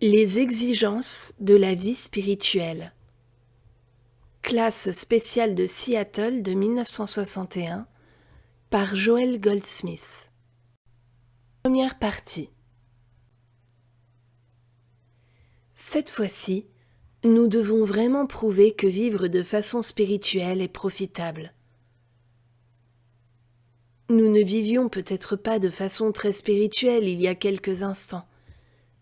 Les exigences de la vie spirituelle. Classe spéciale de Seattle de 1961 par Joel Goldsmith. Première partie. Cette fois-ci, nous devons vraiment prouver que vivre de façon spirituelle est profitable. Nous ne vivions peut-être pas de façon très spirituelle il y a quelques instants,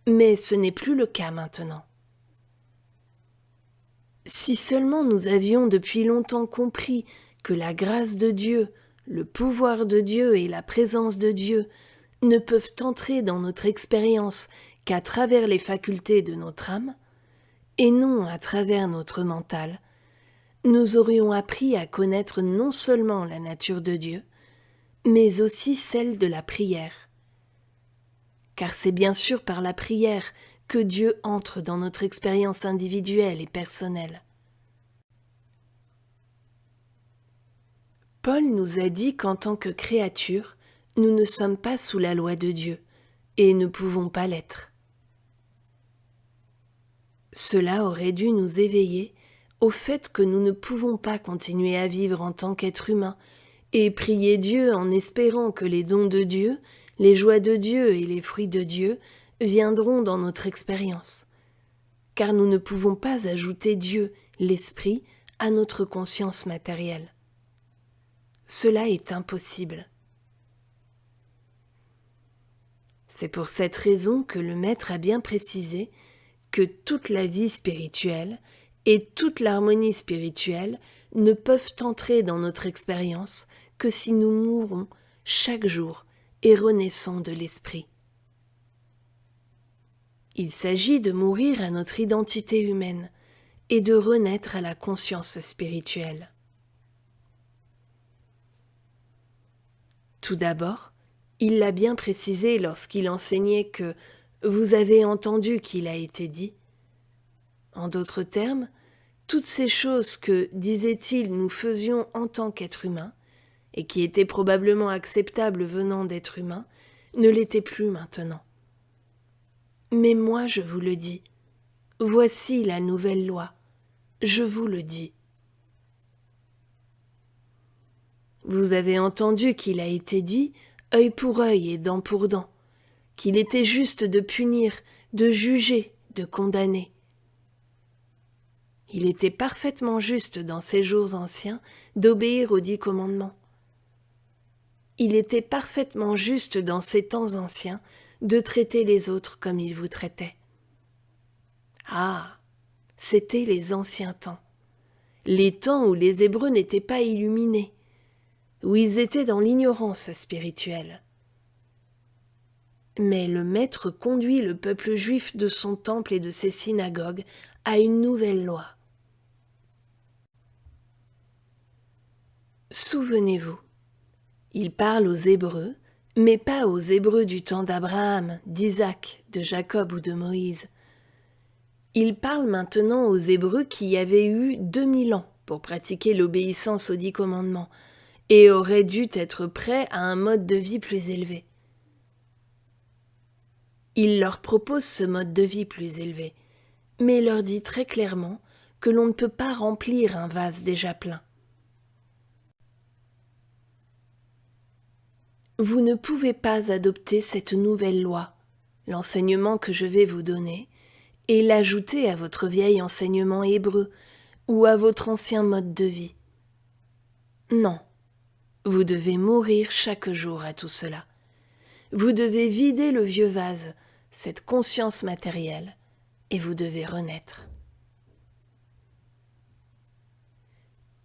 mais ce n'est plus le cas maintenant. Si seulement nous avions depuis longtemps compris que la grâce de Dieu, le pouvoir de Dieu et la présence de Dieu ne peuvent entrer dans notre expérience qu'à travers les facultés de notre âme, et non à travers notre mental, nous aurions appris à connaître non seulement la nature de Dieu, mais aussi celle de la prière. Car c'est bien sûr par la prière que Dieu entre dans notre expérience individuelle et personnelle. Paul nous a dit qu'en tant que créatures, nous ne sommes pas sous la loi de Dieu et ne pouvons pas l'être. Cela aurait dû nous éveiller au fait que nous ne pouvons pas continuer à vivre en tant qu'être humain et prier Dieu en espérant que les dons de Dieu, les joies de Dieu et les fruits de Dieu viendront dans notre expérience. Car nous ne pouvons pas ajouter Dieu, l'Esprit, à notre conscience matérielle. Cela est impossible. C'est pour cette raison que le Maître a bien précisé que toute la vie spirituelle et toute l'harmonie spirituelle ne peuvent entrer dans notre expérience que si nous mourons chaque jour et renaissons de l'esprit. Il s'agit de mourir à notre identité humaine et de renaître à la conscience spirituelle. Tout d'abord, il l'a bien précisé lorsqu'il enseignait que « vous avez entendu qu'il a été dit ». En d'autres termes, toutes ces choses que, disait-il, nous faisions en tant qu'êtres humains, et qui étaient probablement acceptables venant d'êtres humains, ne l'étaient plus maintenant. Mais moi je vous le dis, voici la nouvelle loi, je vous le dis. Vous avez entendu qu'il a été dit, œil pour œil et dent pour dent, qu'il était juste de punir, de juger, de condamner. Il était parfaitement juste dans ces jours anciens d'obéir aux 10 commandements. Il était parfaitement juste dans ces temps anciens de traiter les autres comme il vous traitait. Ah, c'étaient les anciens temps, les temps où les Hébreux n'étaient pas illuminés, où ils étaient dans l'ignorance spirituelle. Mais le Maître conduit le peuple juif de son temple et de ses synagogues à une nouvelle loi. Souvenez-vous, il parle aux Hébreux, mais pas aux Hébreux du temps d'Abraham, d'Isaac, de Jacob ou de Moïse. Il parle maintenant aux Hébreux qui avaient eu 2000 ans pour pratiquer l'obéissance aux 10 commandements et auraient dû être prêts à un mode de vie plus élevé. Il leur propose ce mode de vie plus élevé, mais leur dit très clairement que l'on ne peut pas remplir un vase déjà plein. Vous ne pouvez pas adopter cette nouvelle loi, l'enseignement que je vais vous donner, et l'ajouter à votre vieil enseignement hébreu ou à votre ancien mode de vie. Non, vous devez mourir chaque jour à tout cela. Vous devez vider le vieux vase, cette conscience matérielle, et vous devez renaître.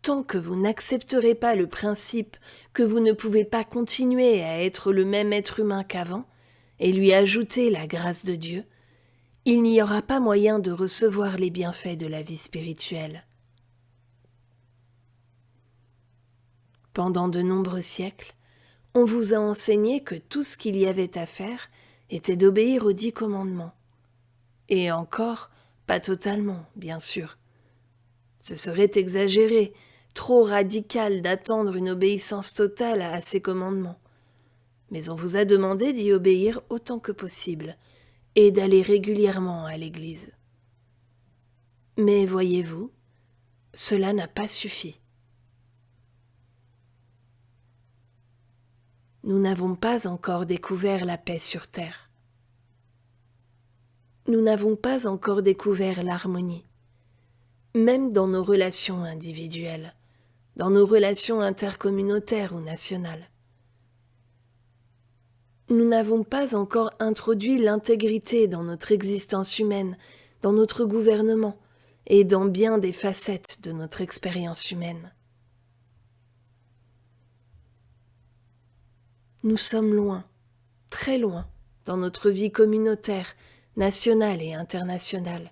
Tant que vous n'accepterez pas le principe que vous ne pouvez pas continuer à être le même être humain qu'avant et lui ajouter la grâce de Dieu, il n'y aura pas moyen de recevoir les bienfaits de la vie spirituelle. Pendant de nombreux siècles, on vous a enseigné que tout ce qu'il y avait à faire était d'obéir aux 10 commandements. Et encore, pas totalement, bien sûr. Ce serait exagéré, trop radical d'attendre une obéissance totale à ces commandements. Mais on vous a demandé d'y obéir autant que possible, et d'aller régulièrement à l'église. Mais voyez-vous, cela n'a pas suffi. Nous n'avons pas encore découvert la paix sur terre. Nous n'avons pas encore découvert l'harmonie, même dans nos relations individuelles, dans nos relations intercommunautaires ou nationales. Nous n'avons pas encore introduit l'intégrité dans notre existence humaine, dans notre gouvernement et dans bien des facettes de notre expérience humaine. Nous sommes loin, très loin, dans notre vie communautaire, nationale et internationale,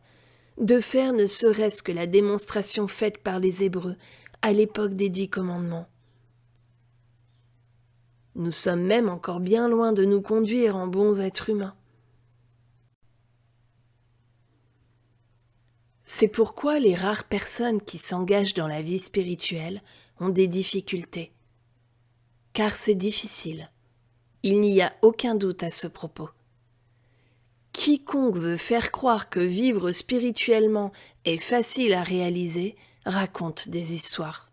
de faire ne serait-ce que la démonstration faite par les Hébreux à l'époque des 10 commandements. Nous sommes même encore bien loin de nous conduire en bons êtres humains. C'est pourquoi les rares personnes qui s'engagent dans la vie spirituelle ont des difficultés. Car c'est difficile. Il n'y a aucun doute à ce propos. Quiconque veut faire croire que vivre spirituellement est facile à réaliser raconte des histoires.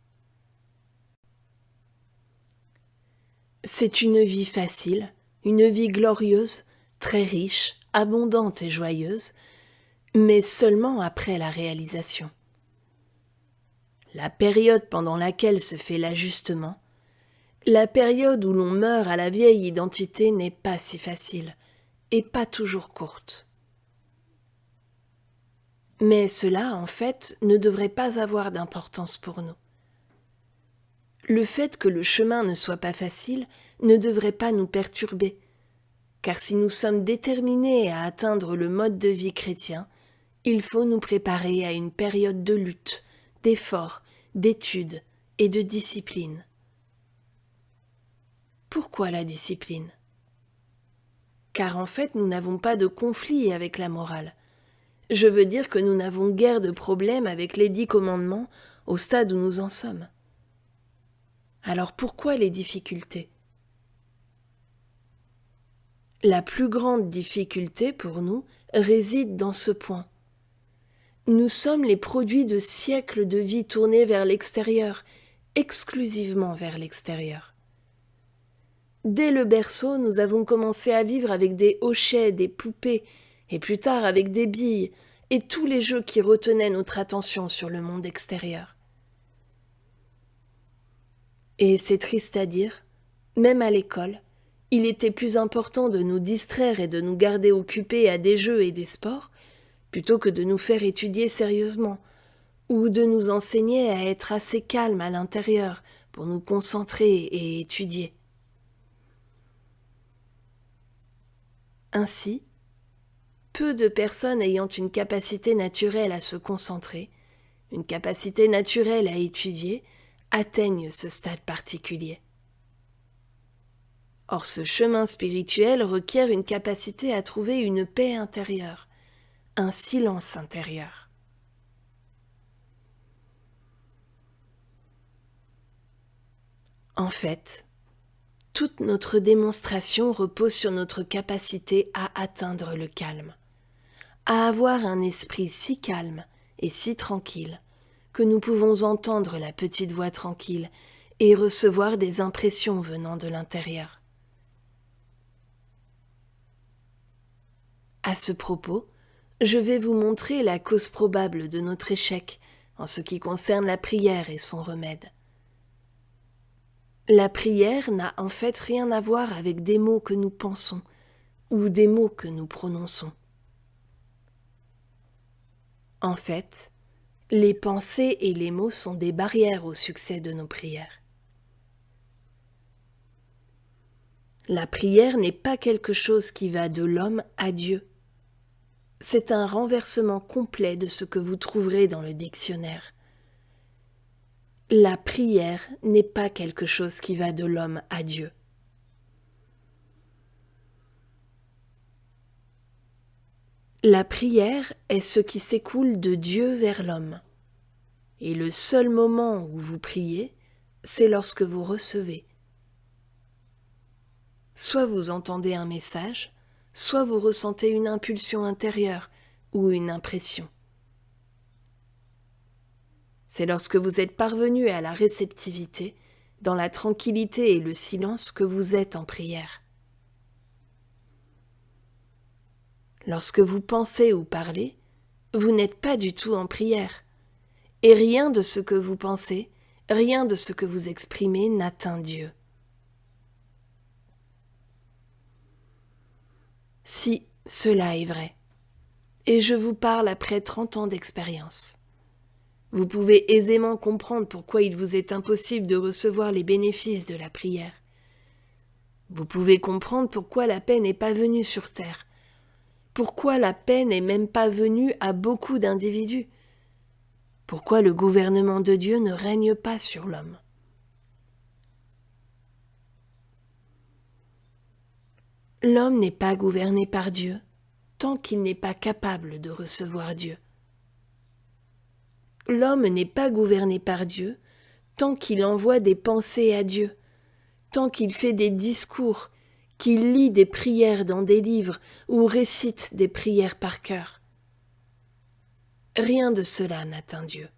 C'est une vie facile, une vie glorieuse, très riche, abondante et joyeuse, mais seulement après la réalisation. La période pendant laquelle se fait l'ajustement, la période où l'on meurt à la vieille identité n'est pas si facile et pas toujours courte. Mais cela, en fait, ne devrait pas avoir d'importance pour nous. Le fait que le chemin ne soit pas facile ne devrait pas nous perturber, car si nous sommes déterminés à atteindre le mode de vie chrétien, il faut nous préparer à une période de lutte, d'effort, d'étude et de discipline. Pourquoi la discipline ? Car en fait, nous n'avons pas de conflit avec la morale. Je veux dire que nous n'avons guère de problème avec les 10 commandements au stade où nous en sommes. Alors pourquoi les difficultés ? La plus grande difficulté pour nous réside dans ce point. Nous sommes les produits de siècles de vie tournés vers l'extérieur, exclusivement vers l'extérieur. Dès le berceau, nous avons commencé à vivre avec des hochets, des poupées, et plus tard avec des billes, et tous les jeux qui retenaient notre attention sur le monde extérieur. Et c'est triste à dire, même à l'école, il était plus important de nous distraire et de nous garder occupés à des jeux et des sports, plutôt que de nous faire étudier sérieusement, ou de nous enseigner à être assez calmes à l'intérieur pour nous concentrer et étudier. Ainsi, peu de personnes ayant une capacité naturelle à se concentrer, une capacité naturelle à étudier, atteignent ce stade particulier. Or, ce chemin spirituel requiert une capacité à trouver une paix intérieure, un silence intérieur. En fait, toute notre démonstration repose sur notre capacité à atteindre le calme, à avoir un esprit si calme et si tranquille que nous pouvons entendre la petite voix tranquille et recevoir des impressions venant de l'intérieur. À ce propos, je vais vous montrer la cause probable de notre échec en ce qui concerne la prière et son remède. La prière n'a en fait rien à voir avec des mots que nous pensons ou des mots que nous prononçons. En fait, les pensées et les mots sont des barrières au succès de nos prières. La prière n'est pas quelque chose qui va de l'homme à Dieu. C'est un renversement complet de ce que vous trouverez dans le dictionnaire. La prière n'est pas quelque chose qui va de l'homme à Dieu. La prière est ce qui s'écoule de Dieu vers l'homme. Et le seul moment où vous priez, c'est lorsque vous recevez. Soit vous entendez un message, soit vous ressentez une impulsion intérieure ou une impression. C'est lorsque vous êtes parvenu à la réceptivité, dans la tranquillité et le silence, que vous êtes en prière. Lorsque vous pensez ou parlez, vous n'êtes pas du tout en prière, et rien de ce que vous pensez, rien de ce que vous exprimez n'atteint Dieu. Si cela est vrai, et je vous parle après 30 ans d'expérience, vous pouvez aisément comprendre pourquoi il vous est impossible de recevoir les bénéfices de la prière. Vous pouvez comprendre pourquoi la paix n'est pas venue sur terre, pourquoi la paix n'est même pas venue à beaucoup d'individus, pourquoi le gouvernement de Dieu ne règne pas sur l'homme. L'homme n'est pas gouverné par Dieu tant qu'il n'est pas capable de recevoir Dieu. L'homme n'est pas gouverné par Dieu tant qu'il envoie des pensées à Dieu, tant qu'il fait des discours, qu'il lit des prières dans des livres ou récite des prières par cœur. Rien de cela n'atteint Dieu.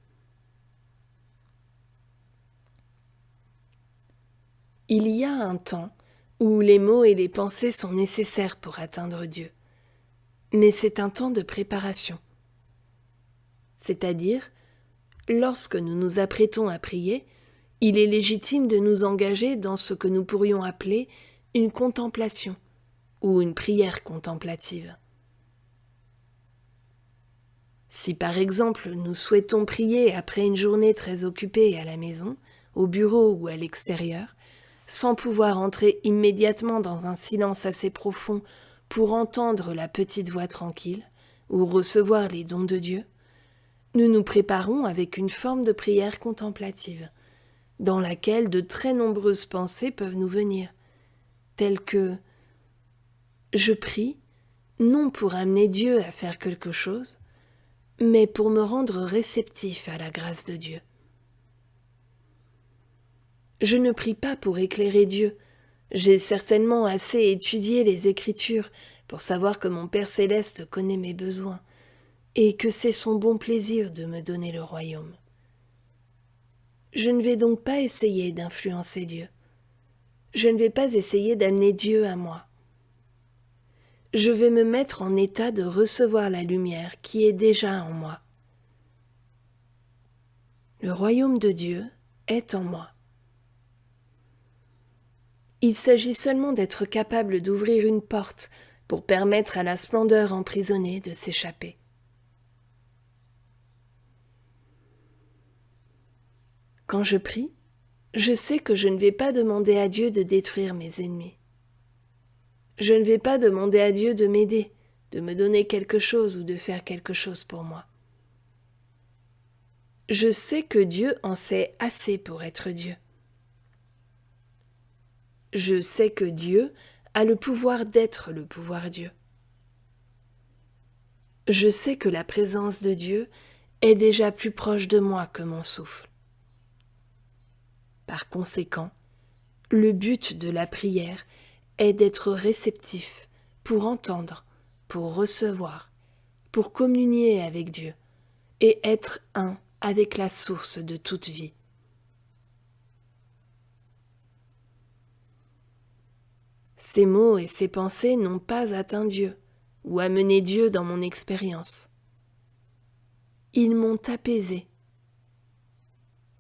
Il y a un temps où les mots et les pensées sont nécessaires pour atteindre Dieu, mais c'est un temps de préparation. C'est-à-dire, lorsque nous nous apprêtons à prier, il est légitime de nous engager dans ce que nous pourrions appeler une contemplation ou une prière contemplative. Si par exemple nous souhaitons prier après une journée très occupée à la maison, au bureau ou à l'extérieur, sans pouvoir entrer immédiatement dans un silence assez profond pour entendre la petite voix tranquille ou recevoir les dons de Dieu, nous nous préparons avec une forme de prière contemplative, dans laquelle de très nombreuses pensées peuvent nous venir, telles que « Je prie, non pour amener Dieu à faire quelque chose, mais pour me rendre réceptif à la grâce de Dieu. Je ne prie pas pour éclairer Dieu. J'ai certainement assez étudié les Écritures pour savoir que mon Père céleste connaît mes besoins et que c'est son bon plaisir de me donner le royaume. Je ne vais donc pas essayer d'influencer Dieu. Je ne vais pas essayer d'amener Dieu à moi. Je vais me mettre en état de recevoir la lumière qui est déjà en moi. Le royaume de Dieu est en moi. Il s'agit seulement d'être capable d'ouvrir une porte pour permettre à la splendeur emprisonnée de s'échapper. Quand je prie, je sais que je ne vais pas demander à Dieu de détruire mes ennemis. Je ne vais pas demander à Dieu de m'aider, de me donner quelque chose ou de faire quelque chose pour moi. Je sais que Dieu en sait assez pour être Dieu. Je sais que Dieu a le pouvoir d'être le pouvoir Dieu. Je sais que la présence de Dieu est déjà plus proche de moi que mon souffle. Par conséquent, le but de la prière est d'être réceptif pour entendre, pour recevoir, pour communier avec Dieu et être un avec la source de toute vie. Ces mots et ces pensées n'ont pas atteint Dieu ou amené Dieu dans mon expérience. Ils m'ont apaisé.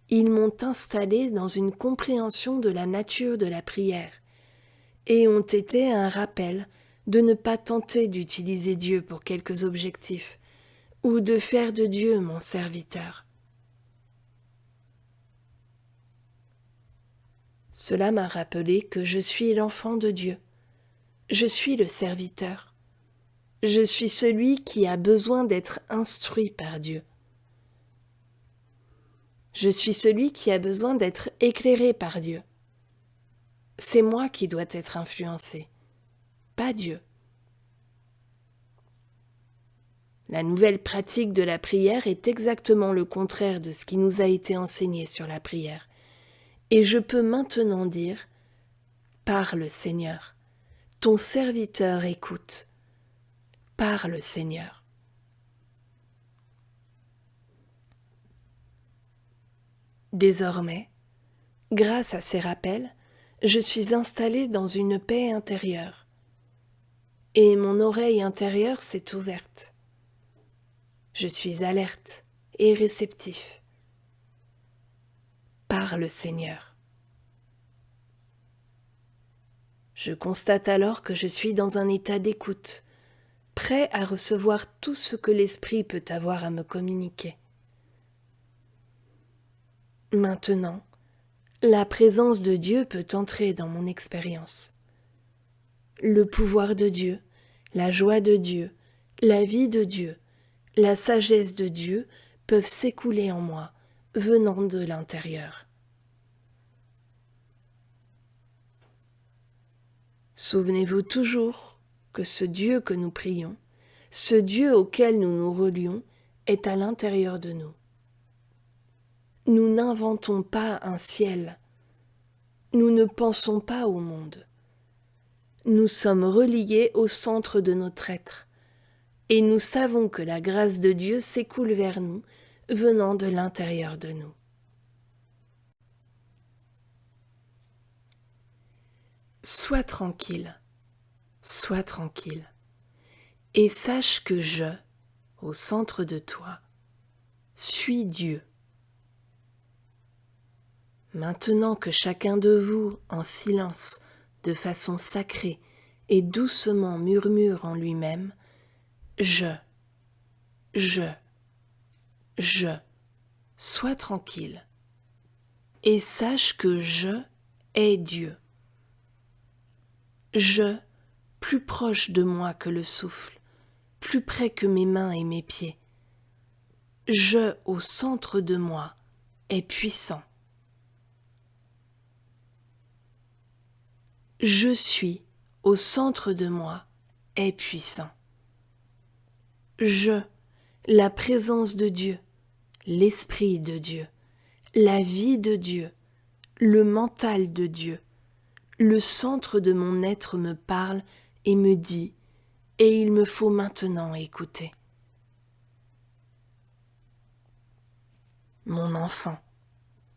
Ils m'ont installé dans une compréhension de la nature de la prière et ont été un rappel de ne pas tenter d'utiliser Dieu pour quelques objectifs ou de faire de Dieu mon serviteur. Cela m'a rappelé que je suis l'enfant de Dieu. Je suis le serviteur. Je suis celui qui a besoin d'être instruit par Dieu. Je suis celui qui a besoin d'être éclairé par Dieu. C'est moi qui dois être influencé, pas Dieu. La nouvelle pratique de la prière est exactement le contraire de ce qui nous a été enseigné sur la prière. Et je peux maintenant dire « Parle, Seigneur, ton serviteur écoute. Parle, Seigneur. Désormais, grâce à ces rappels, je suis installée dans une paix intérieure, et mon oreille intérieure s'est ouverte. Je suis alerte et réceptif. Parle, Seigneur. Je constate alors que je suis dans un état d'écoute, prêt à recevoir tout ce que l'Esprit peut avoir à me communiquer. Maintenant, la présence de Dieu peut entrer dans mon expérience. Le pouvoir de Dieu, la joie de Dieu, la vie de Dieu, la sagesse de Dieu peuvent s'écouler en moi, venant de l'intérieur. Souvenez-vous toujours que ce Dieu que nous prions, ce Dieu auquel nous nous relions, est à l'intérieur de nous. Nous n'inventons pas un ciel. Nous ne pensons pas au monde. Nous sommes reliés au centre de notre être, et nous savons que la grâce de Dieu s'écoule vers nous, venant de l'intérieur de nous. Sois tranquille, et sache que je, au centre de toi, suis Dieu. Maintenant que chacun de vous, en silence, de façon sacrée et doucement murmure en lui-même, je, sois tranquille, et sache que je est Dieu. Je, plus proche de moi que le souffle, plus près que mes mains et mes pieds. Je, au centre de moi, est puissant. Je suis, au centre de moi, est puissant. Je, la présence de Dieu, l'Esprit de Dieu, la vie de Dieu, le mental de Dieu, le centre de mon être me parle et me dit, et il me faut maintenant écouter. Mon enfant,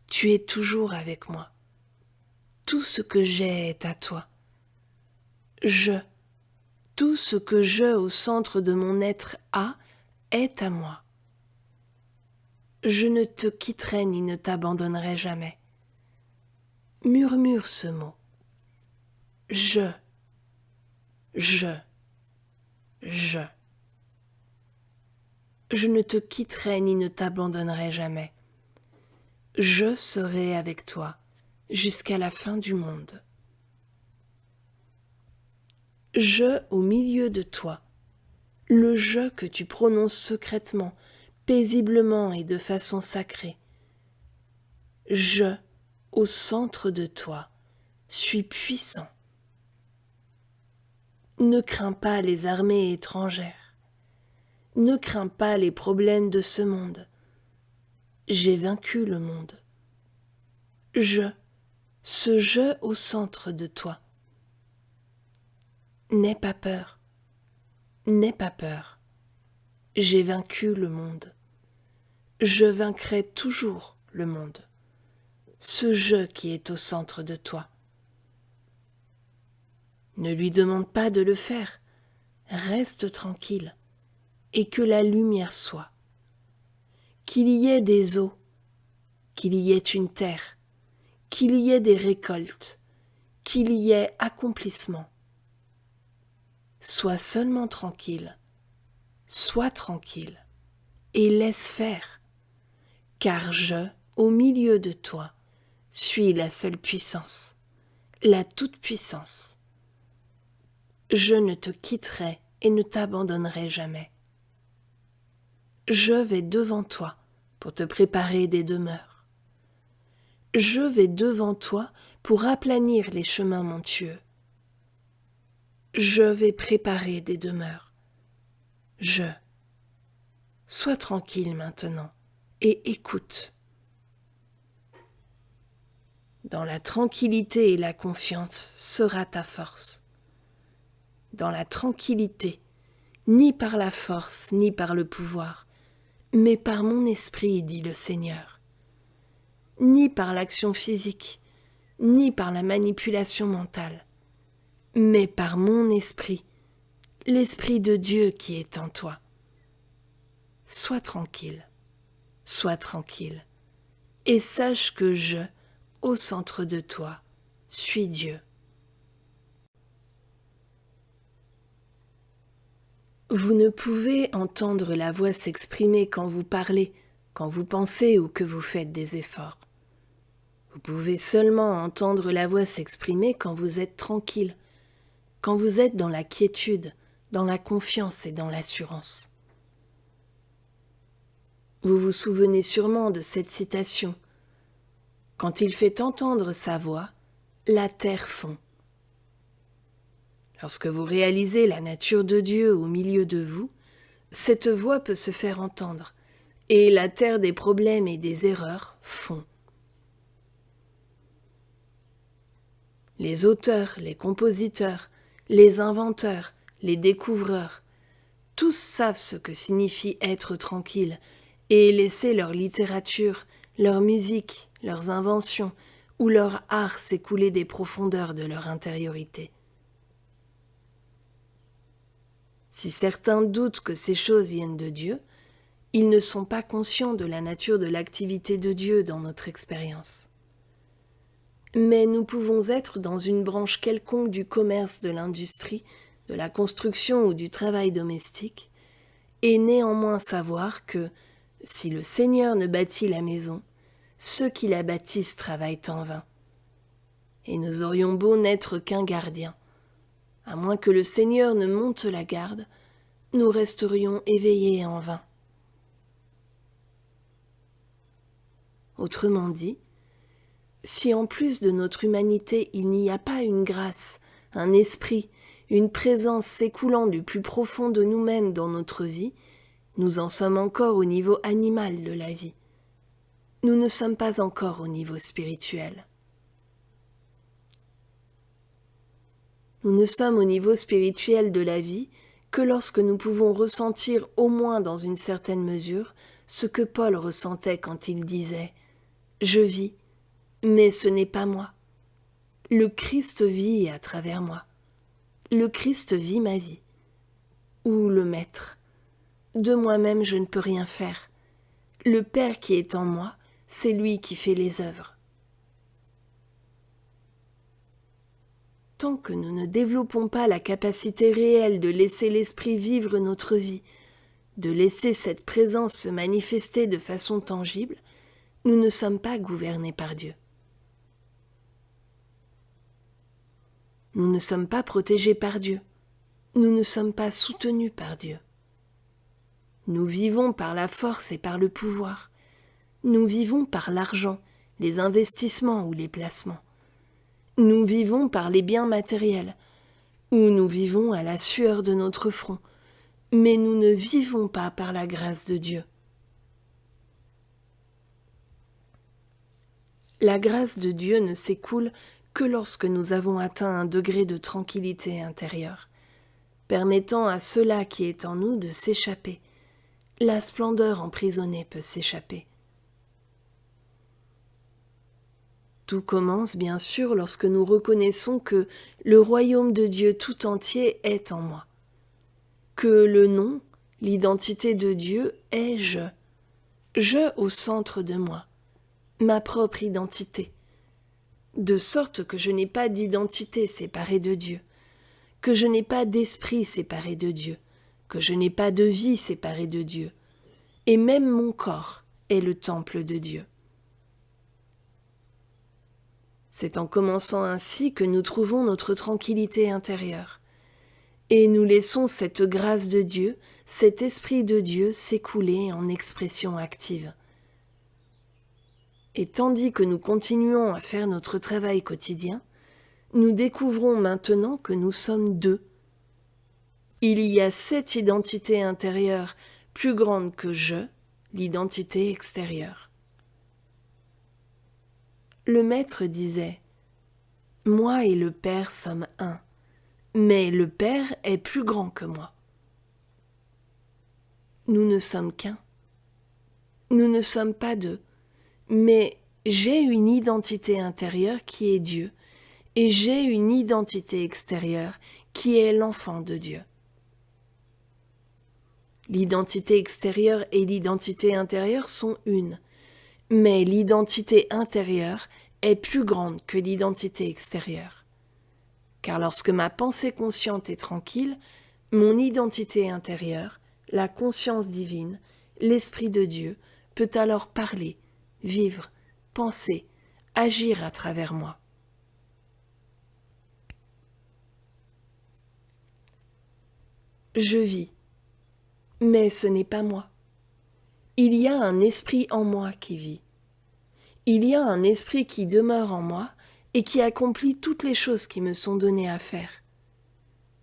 tu es toujours avec moi. Tout ce que j'ai est à toi. Tout ce que je au centre de mon être a est à moi. Je ne te quitterai ni ne t'abandonnerai jamais. Murmure ce mot. Je. Je ne te quitterai ni ne t'abandonnerai jamais. Je serai avec toi jusqu'à la fin du monde. Je au milieu de toi, le je que tu prononces secrètement, paisiblement et de façon sacrée. Je, au centre de toi, suis puissant. Ne crains pas les armées étrangères. Ne crains pas les problèmes de ce monde. J'ai vaincu le monde. Ce je au centre de toi. N'aie pas peur. N'aie pas peur. J'ai vaincu le monde. Je vaincrai toujours le monde. Ce je qui est au centre de toi. Ne lui demande pas de le faire. Reste tranquille et que la lumière soit. Qu'il y ait des eaux, qu'il y ait une terre, qu'il y ait des récoltes, qu'il y ait accomplissement. Sois seulement tranquille, sois tranquille et laisse faire, car je, au milieu de toi, suis la seule puissance, la toute-puissance. Je ne te quitterai et ne t'abandonnerai jamais. Je vais devant toi pour te préparer des demeures. Je vais devant toi pour aplanir les chemins montueux. Je vais préparer des demeures. Sois tranquille maintenant et écoute. Dans la tranquillité et la confiance sera ta force. Dans la tranquillité, ni par la force, ni par le pouvoir, mais par mon esprit, dit le Seigneur. Ni par l'action physique, ni par la manipulation mentale, mais par mon esprit, l'Esprit de Dieu qui est en toi. Sois tranquille, et sache que je, au centre de toi, suis Dieu. Vous ne pouvez entendre la voix s'exprimer quand vous parlez, quand vous pensez ou que vous faites des efforts. Vous pouvez seulement entendre la voix s'exprimer quand vous êtes tranquille, quand vous êtes dans la quiétude, dans la confiance et dans l'assurance. Vous vous souvenez sûrement de cette citation. Quand il fait entendre sa voix, la terre fond. Lorsque vous réalisez la nature de Dieu au milieu de vous, cette voix peut se faire entendre, et la terre des problèmes et des erreurs fond. Les auteurs, les compositeurs, les inventeurs, les découvreurs, tous savent ce que signifie être tranquille et laisser leur littérature, leur musique, leurs inventions ou leur art s'écouler des profondeurs de leur intériorité. Si certains doutent que ces choses viennent de Dieu, ils ne sont pas conscients de la nature de l'activité de Dieu dans notre expérience. Mais nous pouvons être dans une branche quelconque du commerce, de l'industrie, de la construction ou du travail domestique, et néanmoins savoir que, si le Seigneur ne bâtit la maison, ceux qui la bâtissent travaillent en vain. Et nous aurions beau n'être qu'un gardien. À moins que le Seigneur ne monte la garde, nous resterions éveillés en vain. Autrement dit, si en plus de notre humanité il n'y a pas une grâce, un esprit, une présence s'écoulant du plus profond de nous-mêmes dans notre vie, nous en sommes encore au niveau animal de la vie. Nous ne sommes pas encore au niveau spirituel. Nous ne sommes au niveau spirituel de la vie que lorsque nous pouvons ressentir au moins dans une certaine mesure ce que Paul ressentait quand il disait « Je vis, mais ce n'est pas moi. Le Christ vit à travers moi. Le Christ vit ma vie. » Ou le Maître « De moi-même je ne peux rien faire. Le Père qui est en moi, c'est lui qui fait les œuvres. » Tant que nous ne développons pas la capacité réelle de laisser l'Esprit vivre notre vie, de laisser cette présence se manifester de façon tangible, nous ne sommes pas gouvernés par Dieu. Nous ne sommes pas protégés par Dieu. Nous ne sommes pas soutenus par Dieu. Nous vivons par la force et par le pouvoir. Nous vivons par l'argent, les investissements ou les placements. Nous vivons par les biens matériels, ou nous vivons à la sueur de notre front, mais nous ne vivons pas par la grâce de Dieu. La grâce de Dieu ne s'écoule que lorsque nous avons atteint un degré de tranquillité intérieure, permettant à cela qui est en nous de s'échapper. La splendeur emprisonnée peut s'échapper. Tout commence bien sûr lorsque nous reconnaissons que le royaume de Dieu tout entier est en moi, que le nom, l'identité de Dieu est je au centre de moi, ma propre identité, de sorte que je n'ai pas d'identité séparée de Dieu, que je n'ai pas d'esprit séparé de Dieu, que je n'ai pas de vie séparée de Dieu, et même mon corps est le temple de Dieu. C'est en commençant ainsi que nous trouvons notre tranquillité intérieure, et nous laissons cette grâce de Dieu, cet esprit de Dieu s'écouler en expression active. Et tandis que nous continuons à faire notre travail quotidien, nous découvrons maintenant que nous sommes deux. Il y a cette identité intérieure plus grande que je, l'identité extérieure. Le Maître disait « Moi et le Père sommes un, mais le Père est plus grand que moi. » Nous ne sommes qu'un. Nous ne sommes pas deux, mais j'ai une identité intérieure qui est Dieu, et j'ai une identité extérieure qui est l'enfant de Dieu. L'identité extérieure et l'identité intérieure sont une, mais l'identité intérieure est plus grande que l'identité extérieure. Car lorsque ma pensée consciente est tranquille, mon identité intérieure, la conscience divine, l'Esprit de Dieu, peut alors parler, vivre, penser, agir à travers moi. Je vis, mais ce n'est pas moi. Il y a un esprit en moi qui vit. Il y a un esprit qui demeure en moi et qui accomplit toutes les choses qui me sont données à faire.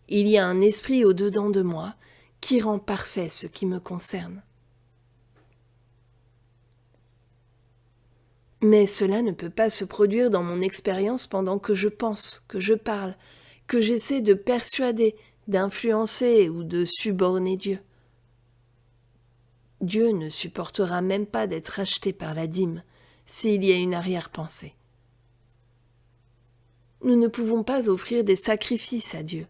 Il y a un esprit au-dedans de moi qui rend parfait ce qui me concerne. Mais cela ne peut pas se produire dans mon expérience pendant que je pense, que je parle, que j'essaie de persuader, d'influencer ou de suborner Dieu. Dieu ne supportera même pas d'être acheté par la dîme s'il y a une arrière-pensée. Nous ne pouvons pas offrir des sacrifices à Dieu.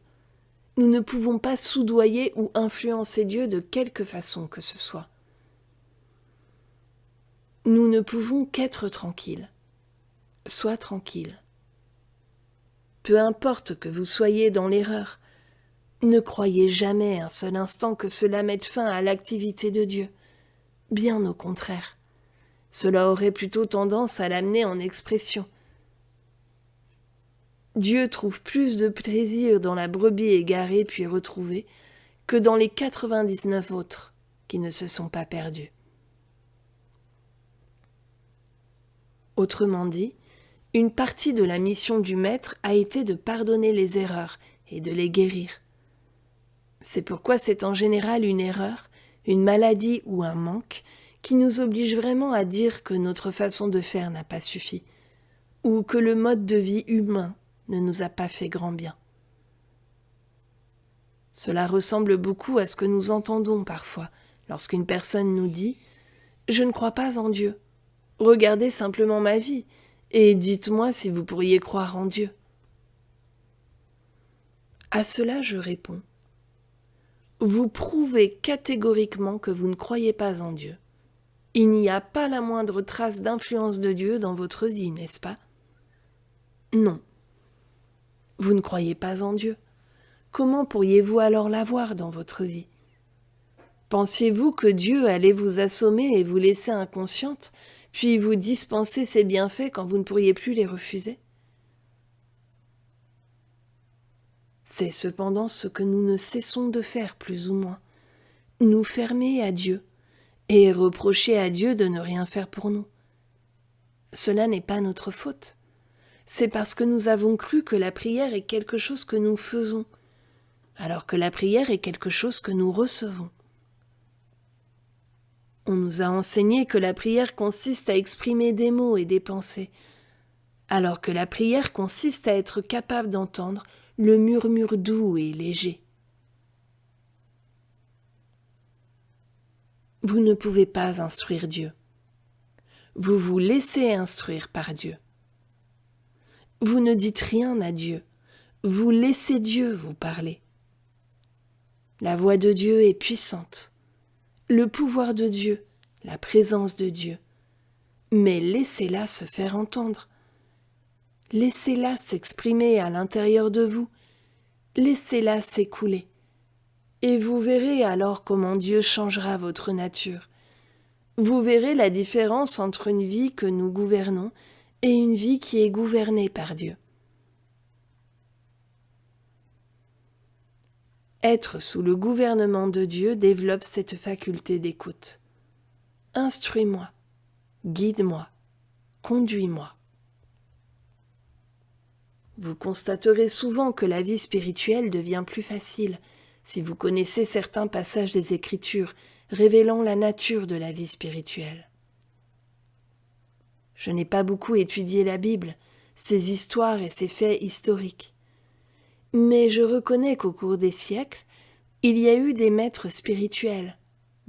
Nous ne pouvons pas soudoyer ou influencer Dieu de quelque façon que ce soit. Nous ne pouvons qu'être tranquilles. Sois tranquille. Peu importe que vous soyez dans l'erreur, ne croyez jamais un seul instant que cela mette fin à l'activité de Dieu. Bien au contraire. Cela aurait plutôt tendance à l'amener en expression. Dieu trouve plus de plaisir dans la brebis égarée puis retrouvée que dans les 99 autres qui ne se sont pas perdus. Autrement dit, une partie de la mission du Maître a été de pardonner les erreurs et de les guérir. C'est pourquoi c'est en général une erreur, une maladie ou un manque qui nous oblige vraiment à dire que notre façon de faire n'a pas suffi, ou que le mode de vie humain ne nous a pas fait grand bien. Cela ressemble beaucoup à ce que nous entendons parfois lorsqu'une personne nous dit « Je ne crois pas en Dieu. Regardez simplement ma vie et dites-moi si vous pourriez croire en Dieu. » À cela, je réponds « Vous prouvez catégoriquement que vous ne croyez pas en Dieu. Il n'y a pas la moindre trace d'influence de Dieu dans votre vie, n'est-ce pas? Non. Vous ne croyez pas en Dieu. Comment pourriez-vous alors l'avoir dans votre vie? Pensiez-vous que Dieu allait vous assommer et vous laisser inconsciente, puis vous dispenser ses bienfaits quand vous ne pourriez plus les refuser? C'est cependant ce que nous ne cessons de faire plus ou moins, nous fermer à Dieu et reprocher à Dieu de ne rien faire pour nous. Cela n'est pas notre faute. C'est parce que nous avons cru que la prière est quelque chose que nous faisons, alors que la prière est quelque chose que nous recevons. On nous a enseigné que la prière consiste à exprimer des mots et des pensées, alors que la prière consiste à être capable d'entendre le murmure doux et léger. Vous ne pouvez pas instruire Dieu. Vous vous laissez instruire par Dieu. Vous ne dites rien à Dieu. Vous laissez Dieu vous parler. La voix de Dieu est puissante. Le pouvoir de Dieu, la présence de Dieu. Mais laissez-la se faire entendre. Laissez-la s'exprimer à l'intérieur de vous. Laissez-la s'écouler. Et vous verrez alors comment Dieu changera votre nature. Vous verrez la différence entre une vie que nous gouvernons et une vie qui est gouvernée par Dieu. Être sous le gouvernement de Dieu développe cette faculté d'écoute. Instruis-moi, guide-moi, conduis-moi. Vous constaterez souvent que la vie spirituelle devient plus facile si vous connaissez certains passages des Écritures révélant la nature de la vie spirituelle. Je n'ai pas beaucoup étudié la Bible, ses histoires et ses faits historiques. Mais je reconnais qu'au cours des siècles, il y a eu des maîtres spirituels,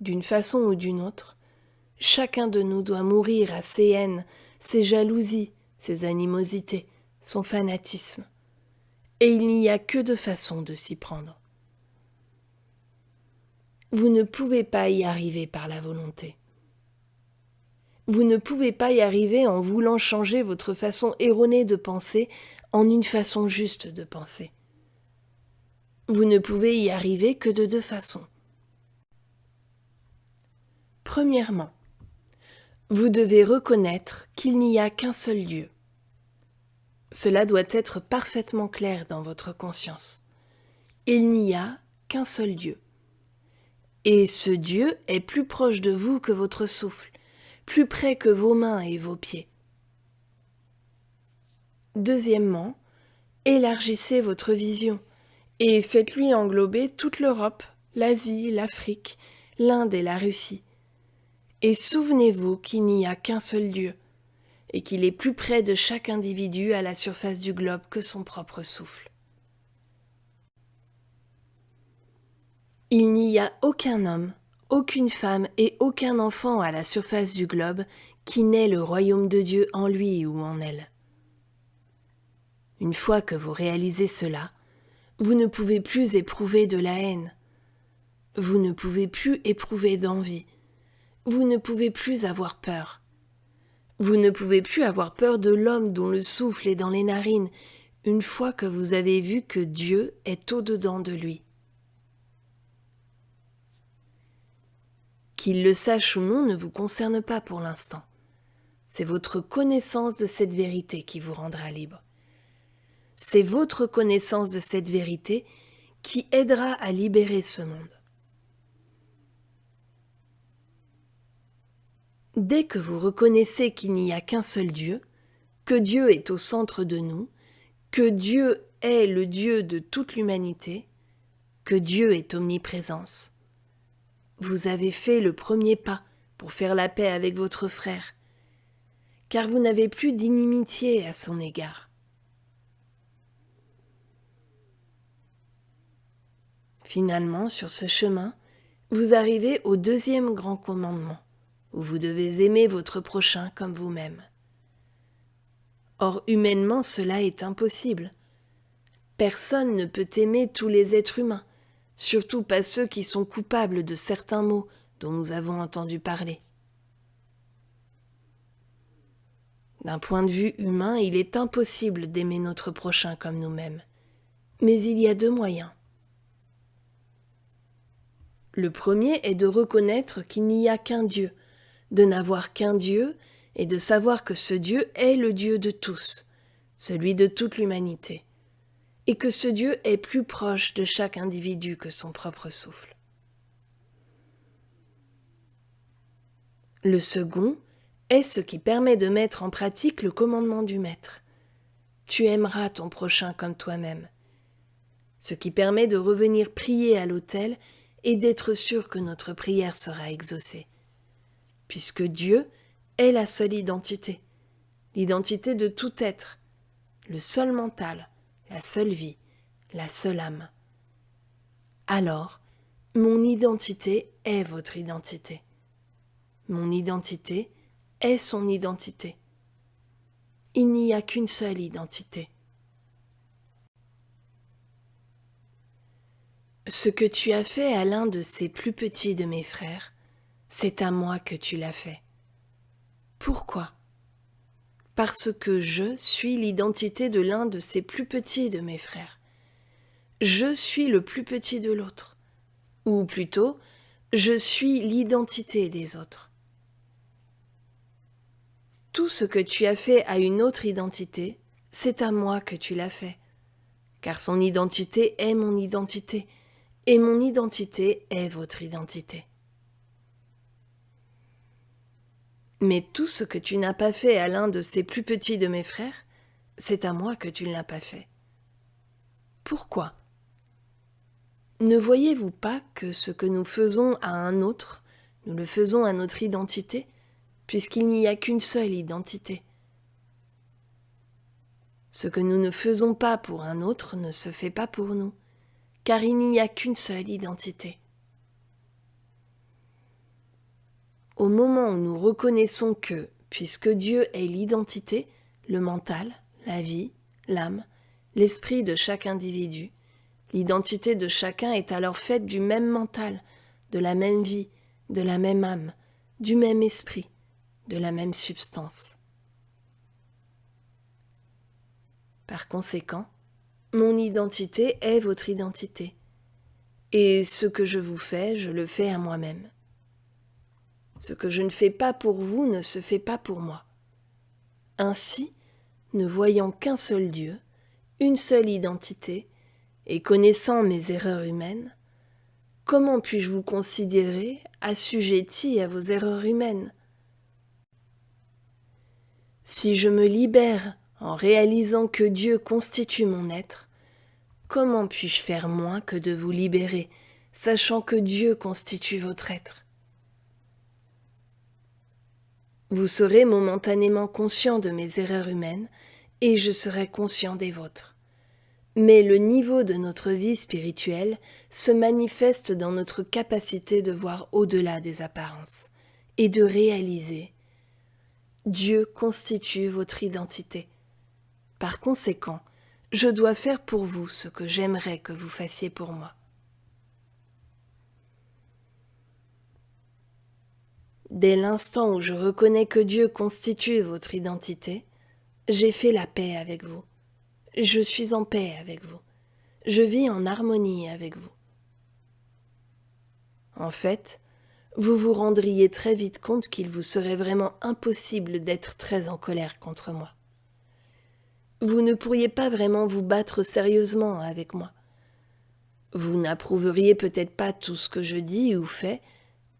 d'une façon ou d'une autre, chacun de nous doit mourir à ses haines, ses jalousies, ses animosités, son fanatisme. Et il n'y a que deux façons de s'y prendre. Vous ne pouvez pas y arriver par la volonté. Vous ne pouvez pas y arriver en voulant changer votre façon erronée de penser en une façon juste de penser. Vous ne pouvez y arriver que de deux façons. Premièrement, vous devez reconnaître qu'il n'y a qu'un seul Dieu. Cela doit être parfaitement clair dans votre conscience. Il n'y a qu'un seul Dieu. Et ce Dieu est plus proche de vous que votre souffle, plus près que vos mains et vos pieds. Deuxièmement, élargissez votre vision et faites-lui englober toute l'Europe, l'Asie, l'Afrique, l'Inde et la Russie. Et souvenez-vous qu'il n'y a qu'un seul Dieu et qu'il est plus près de chaque individu à la surface du globe que son propre souffle. Il n'y a aucun homme, aucune femme et aucun enfant à la surface du globe qui n'ait le royaume de Dieu en lui ou en elle. Une fois que vous réalisez cela, vous ne pouvez plus éprouver de la haine. Vous ne pouvez plus éprouver d'envie. Vous ne pouvez plus avoir peur. Vous ne pouvez plus avoir peur de l'homme dont le souffle est dans les narines, une fois que vous avez vu que Dieu est au-dedans de lui. Qu'il le sache ou non ne vous concerne pas pour l'instant. C'est votre connaissance de cette vérité qui vous rendra libre. C'est votre connaissance de cette vérité qui aidera à libérer ce monde. Dès que vous reconnaissez qu'il n'y a qu'un seul Dieu, que Dieu est au centre de nous, que Dieu est le Dieu de toute l'humanité, que Dieu est omniprésence, vous avez fait le premier pas pour faire la paix avec votre frère, car vous n'avez plus d'inimitié à son égard. Finalement, sur ce chemin, vous arrivez au deuxième grand commandement, où vous devez aimer votre prochain comme vous-même. Or, humainement, cela est impossible. Personne ne peut aimer tous les êtres humains, surtout pas ceux qui sont coupables de certains maux dont nous avons entendu parler. D'un point de vue humain, il est impossible d'aimer notre prochain comme nous-mêmes. Mais il y a deux moyens. Le premier est de reconnaître qu'il n'y a qu'un Dieu, de n'avoir qu'un Dieu et de savoir que ce Dieu est le Dieu de tous, celui de toute l'humanité, et que ce Dieu est plus proche de chaque individu que son propre souffle. Le second est ce qui permet de mettre en pratique le commandement du Maître. Tu aimeras ton prochain comme toi-même. Ce qui permet de revenir prier à l'autel et d'être sûr que notre prière sera exaucée. Puisque Dieu est la seule identité, l'identité de tout être, le seul mental, la seule vie, la seule âme. Alors, mon identité est votre identité. Mon identité est son identité. Il n'y a qu'une seule identité. Ce que tu as fait à l'un de ces plus petits de mes frères, c'est à moi que tu l'as fait. Pourquoi ? Parce que je suis l'identité de l'un de ces plus petits de mes frères. Je suis le plus petit de l'autre. Ou plutôt, je suis l'identité des autres. Tout ce que tu as fait à une autre identité, c'est à moi que tu l'as fait. Car son identité est mon identité, et mon identité est votre identité. Mais tout ce que tu n'as pas fait à l'un de ces plus petits de mes frères, c'est à moi que tu ne l'as pas fait. Pourquoi ? Ne voyez-vous pas que ce que nous faisons à un autre, nous le faisons à notre identité, puisqu'il n'y a qu'une seule identité ? Ce que nous ne faisons pas pour un autre ne se fait pas pour nous, car il n'y a qu'une seule identité. Au moment où nous reconnaissons que, puisque Dieu est l'identité, le mental, la vie, l'âme, l'esprit de chaque individu, l'identité de chacun est alors faite du même mental, de la même vie, de la même âme, du même esprit, de la même substance. Par conséquent, mon identité est votre identité, et ce que je vous fais, je le fais à moi-même. Ce que je ne fais pas pour vous ne se fait pas pour moi. Ainsi, ne voyant qu'un seul Dieu, une seule identité, et connaissant mes erreurs humaines, comment puis-je vous considérer assujetti à vos erreurs humaines? Si je me libère en réalisant que Dieu constitue mon être, comment puis-je faire moins que de vous libérer, sachant que Dieu constitue votre être? Vous serez momentanément conscient de mes erreurs humaines, et je serai conscient des vôtres. Mais le niveau de notre vie spirituelle se manifeste dans notre capacité de voir au-delà des apparences et de réaliser Dieu constitue votre identité. Par conséquent, je dois faire pour vous ce que j'aimerais que vous fassiez pour moi. Dès l'instant où je reconnais que Dieu constitue votre identité, j'ai fait la paix avec vous. Je suis en paix avec vous. Je vis en harmonie avec vous. En fait, vous vous rendriez très vite compte qu'il vous serait vraiment impossible d'être très en colère contre moi. Vous ne pourriez pas vraiment vous battre sérieusement avec moi. Vous n'approuveriez peut-être pas tout ce que je dis ou fais,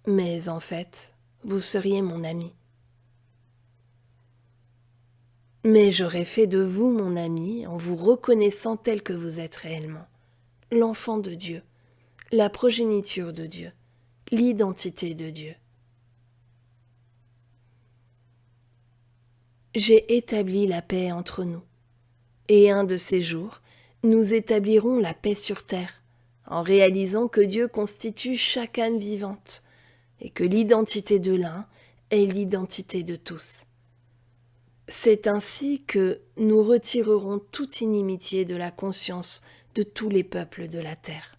mais en fait, vous seriez mon ami. Mais j'aurais fait de vous mon ami en vous reconnaissant tel que vous êtes réellement, l'enfant de Dieu, la progéniture de Dieu, l'identité de Dieu. J'ai établi la paix entre nous, et un de ces jours, nous établirons la paix sur terre, en réalisant que Dieu constitue chaque âme vivante, et que l'identité de l'un est l'identité de tous. C'est ainsi que nous retirerons toute inimitié de la conscience de tous les peuples de la terre.